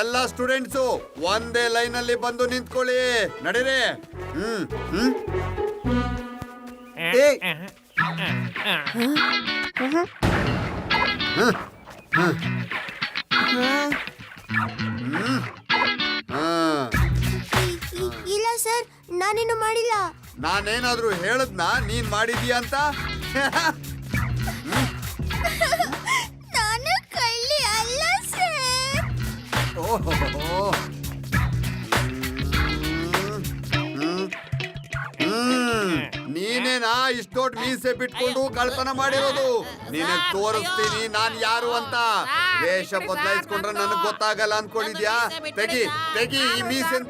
ಎಲ್ಲ ಸ್ಟೂಡೆಂಟ್ಸು ಒಂದೇ ಲೈನ್ ಅಲ್ಲಿ ಬಂದು ನಿಂತ್ಕೊಳ್ಳಿ. ನಡೀರಿ. ಇಲ್ಲ ಸರ್, ನಾನೇನು ಮಾಡಿಲ್ಲ. ನಾನೇನಾದ್ರೂ ಹೇಳದ್ನಾ ನೀನ್ ಮಾಡಿದೀಯ ಅಂತ? ನಾನು ಕಳ್ಳಿ ಅಲ್ಲ ಸರ್. ಓಹೋ, ನೀನೇನಾ ಇಷ್ಟ ದೊಡ್ಡ ಮೀಸೆ ಬಿಟ್ಕೊಂಡು ಕಳ್ತನ ಮಾಡಿರೋದು? ನೀನಗ್ ತೋರಿಸ್ತೀನಿ ನಾನ್ ಯಾರು ಅಂತ. ವೇಷ ಬದಲಾಯಿಸ್ಕೊಂಡ್ರೆ ನನಗ್ ಗೊತ್ತಾಗಲ್ಲ ಅನ್ಕೊಂಡಿದ್ಯಾ? ತೆಗಿ ತೆಗಿ ಈ ಮೀಸೆನ್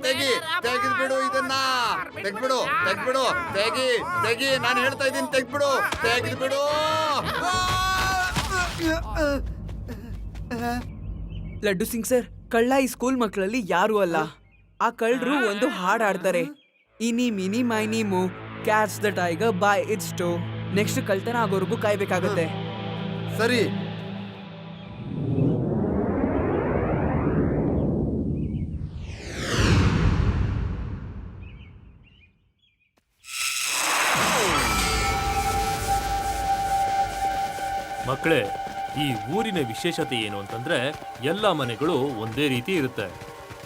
ತೆಗಿದ್ಬಿಡು. ಇದನ್ನ ತೆಗ್ಬಿಡು. ತೆಗಿ ನಾನು ಹೇಳ್ತಾ ಇದ್ದೀನಿ, ತೆಗಿದ್ಬಿಡು. ಲಡ್ಡು ಸಿಂಗ್ ಸರ್, ಕಳ್ಳ ಈ ಸ್ಕೂಲ್ ಮಕ್ಕಳಲ್ಲಿ ಯಾರು ಅಲ್ಲ. ಆ ಕಳ್ಳರು ಒಂದು ಹಾಡು ಹಾಡ್ತಾರೆ, ಇನಿ meeny miny moe catch the tiger by its toe. Next ಕಳ್ತನ ಆಗೋರ್ಗೂ ಕಾಯ್ಬೇಕಾಗತ್ತೆ. ಸರಿ. ಮಕ್ಕಳೇ, ಈ ಊರಿನ ವಿಶೇಷತೆ ಏನು ಅಂತಂದ್ರೆ ಎಲ್ಲ ಮನೆಗಳು ಒಂದೇ ರೀತಿ ಇರುತ್ತೆ.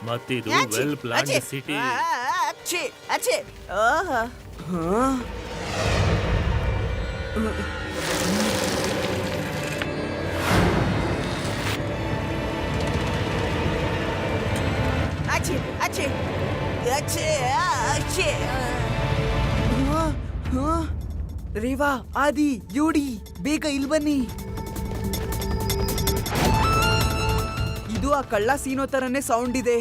ಮತ್ತಿದು ವೆಲ್ ಪ್ಲಾನ್ಡ್ ಸಿಟಿ. ರೇವಾ, ಆದಿ, ಯೂಡಿ, ಬೇಗ ಇಲ್ಲಿ ಬನ್ನಿ. ಇದು ಆ ಕಳ್ಳ ಸೀನೋ ತರನೇ ಸೌಂಡ್ ಇದೆ.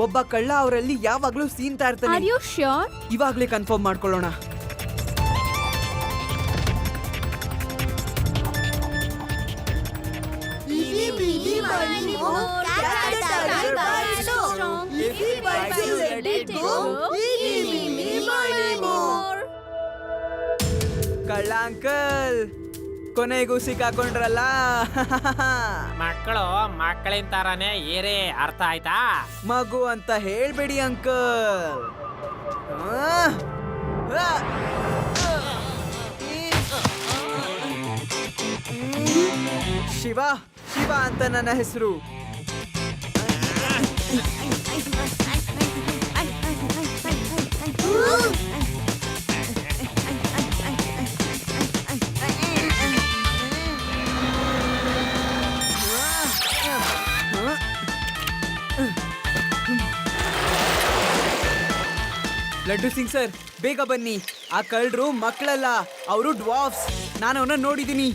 ಒಬ್ಬ ಕಳ್ಳ ಅವರಲ್ಲಿ ಯಾವಾಗ್ಲೂ ಸೀನ್ತಾ ಇರ್ತಾನೆ. Are you sure? ಇವಾಗ್ಲೇ ಕನ್ಫರ್ಮ್ ಮಾಡ್ಕೊಳ್ಳೋಣ. ಕಳ್ಳ ಅಂಕಲ್, ಕೊನೆಗೂ ಸಿಕ್ಕಾಕೊಂಡ್ರಲ್ಲ. ಮಕ್ಕಳು ಮಕ್ಕಳಿನ ತರಾನೇ ಏರೇ, ಅರ್ಥ ಆಯ್ತಾ? ಮಗು ಅಂತ ಹೇಳ್ಬೇಡಿ ಅಂಕಲ್. ಶಿವ ಅಂತ ನನ್ನ ಹೆಸರು. ಲಡ್ಡು ಸಿಂಗ್ ಸರ್, ಬೇಗ ಬನ್ನಿ. ಆ ಕಳ್ಳರು ಮಕ್ಕಳಲ್ಲ, ಅವರು ಡ್ವಾರ್ಫ್ಸ್. ನಾನು ಅವನ್ನ ನೋಡಿದ್ದೀನಿ.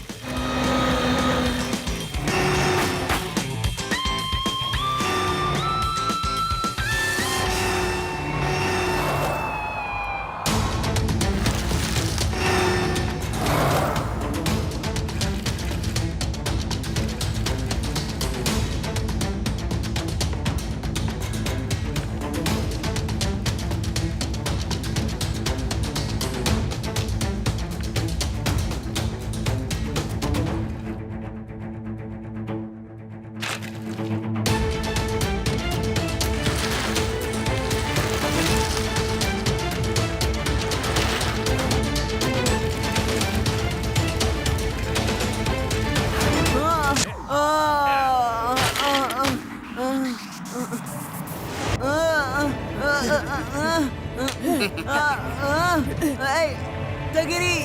ತೆಗಿರಿ.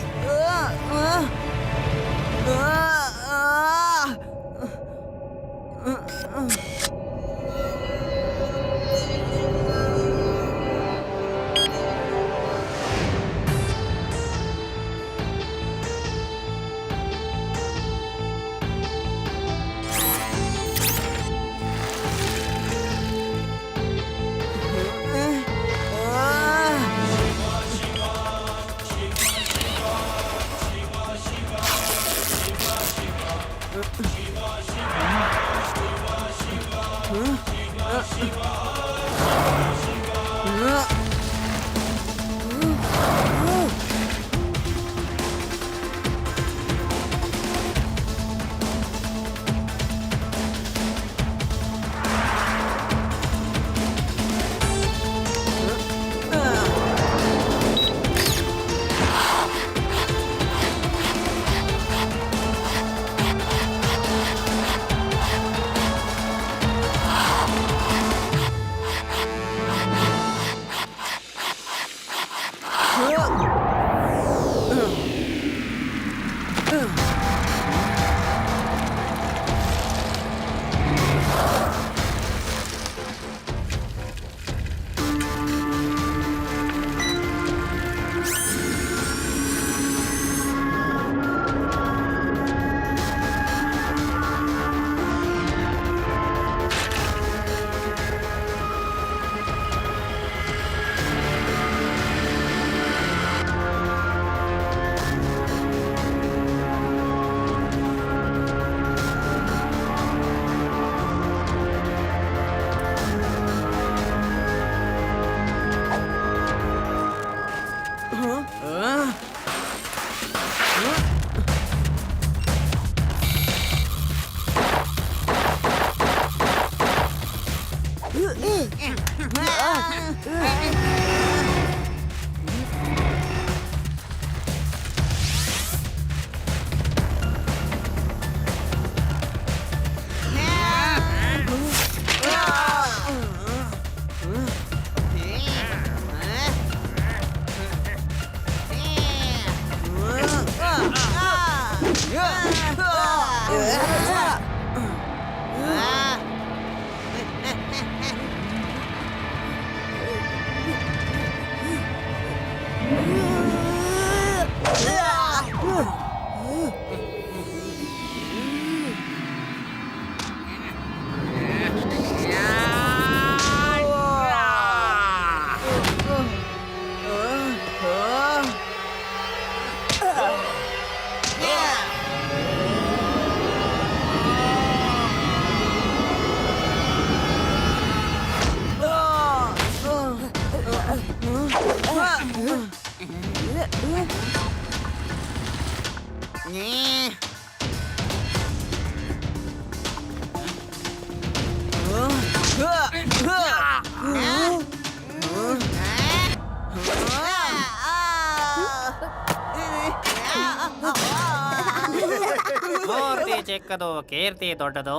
ಮೂರ್ತಿ ಚಿಕ್ಕದು ಕೀರ್ತಿ ದೊಡ್ಡದು.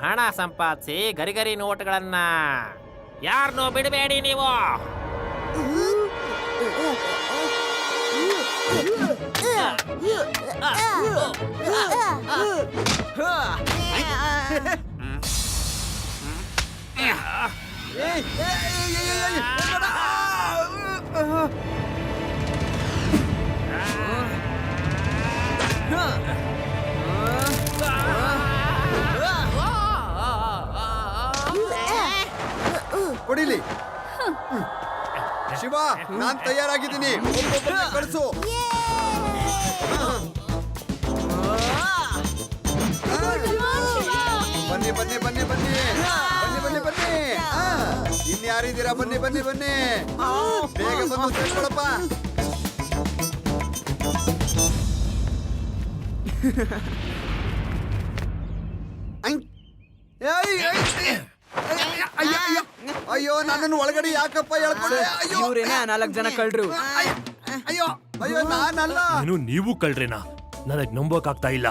ಹಣ ಸಂಪಾದಿಸಿ ಗರಿಗರಿ ನೋಟ್ಗಳನ್ನ ಯಾರನ್ನೂ ಬಿಡಬೇಡಿ ನೀವು. ಕೊಡಿಲಿ. ಶಿವ, ನಾನ್ ತಯಾರಾಗಿದ್ದೀನಿ. ಒಬ್ಬೊಬ್ಬರನ್ನ ಕಳ್ಸು. ಬನ್ನಿ ಬನ್ನಿ ಬನ್ನಿ ಬನ್ನಿ ಬನ್ನಿ ಬನ್ನಿ ಬನ್ನಿ. ಇನ್ಯಾರಿದ್ದೀರಾ? ಬನ್ನಿ ಬನ್ನಿ ಬನ್ನಿ, ಬೇಗ ಬಂದು ಸೇರ್ಕೊಳಪ್ಪ. ಅಯ್ಯೋ, ನನ್ನನ್ನು ಒಳಗಡೆ ಯಾಕಪ್ಪ ಹೇಳ್ಕೊಂಡೆ? ಅಯ್ಯೋ ಇವ್ರೇನೆ ಆ 4 ಜನ ಕಳ್ರು. ಅಯ್ಯೋ ಅಯ್ಯೋ, ನಾನಲ್ಲ. ಏನು ನೀವು ಕಳ್ರೇನಾ? ನನಗ್ ನಂಬೋಕಾಗ್ತಾ ಇಲ್ಲ.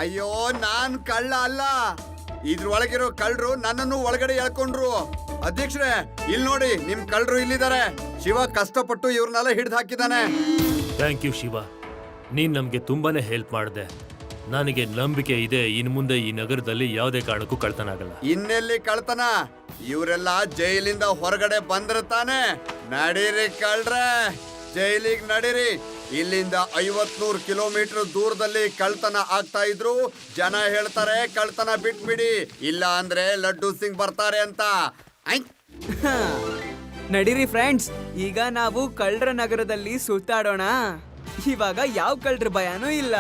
ಅಯ್ಯೋ, ನಾನ್ ಕಳ್ಳ ಅಲ್ಲ. ಇದ್ರೊಳಗಿರೋ ಕಳ್ರು ನನ್ನನ್ನು ಒಳಗಡೆ ಎಳ್ಕೊಂಡ್ರು. ಅಧ್ಯಕ್ಷರೇ, ಇಲ್ಲಿ ನೋಡಿ, ನಿಮ್ ಕಳ್ರು ಇಲ್ಲಿದ್ದಾರೆ. ಶಿವ ಕಷ್ಟಪಟ್ಟು ಇವ್ರನ್ನೆಲ್ಲ ಹಿಡ್ದು ಹಾಕಿದಾನೆ. ಥ್ಯಾಂಕ್ ಯು ಶಿವ, ನೀನ್ ನಮ್ಗೆ ತುಂಬಾನೇ ಹೆಲ್ಪ್ ಮಾಡಿದೆ. ನನಗೆ ನಂಬಿಕೆ ಇದೆ, ಇನ್ ಮುಂದೆ ಈ ನಗರದಲ್ಲಿ ಯಾವುದೇ ಕಾರಣಕ್ಕೂ ಕಳ್ತನ ಆಗಲ್ಲ. ಇನ್ನೆಲ್ಲಿ ಕಳ್ತನ? ಇವರೆಲ್ಲ ಜೈಲಿಂದ ಹೊರಗಡೆ ಬಂದ್ರೆ ತಾನೆ. ನಡೀರಿ ಕಳ್ರೆ, ಜೈಲಿಗೆ ನಡೀರಿ. ಇಲ್ಲಿಂದ 50-100 ಕಿಲೋಮೀಟರ್ ದೂರದಲ್ಲಿ ಕಳ್ತನ ಆಗ್ತಾ ಇದ್ರು. ಜನ ಹೇಳ್ತಾರೆ ಕಳ್ತನ ಬಿಟ್ಬಿಡಿ, ಇಲ್ಲ ಅಂದ್ರೆ ಲಡ್ಡು ಸಿಂಗ್ ಬರ್ತಾರೆ ಅಂತ. ನಡೀರಿ ಫ್ರೆಂಡ್ಸ್, ಈಗ ನಾವು ಕಳ್ರ ನಗರದಲ್ಲಿ ಸುತ್ತಾಡೋಣ. ಇವಾಗ ಯಾವ ಕಳ್ರ ಭಯನೂ ಇಲ್ಲ.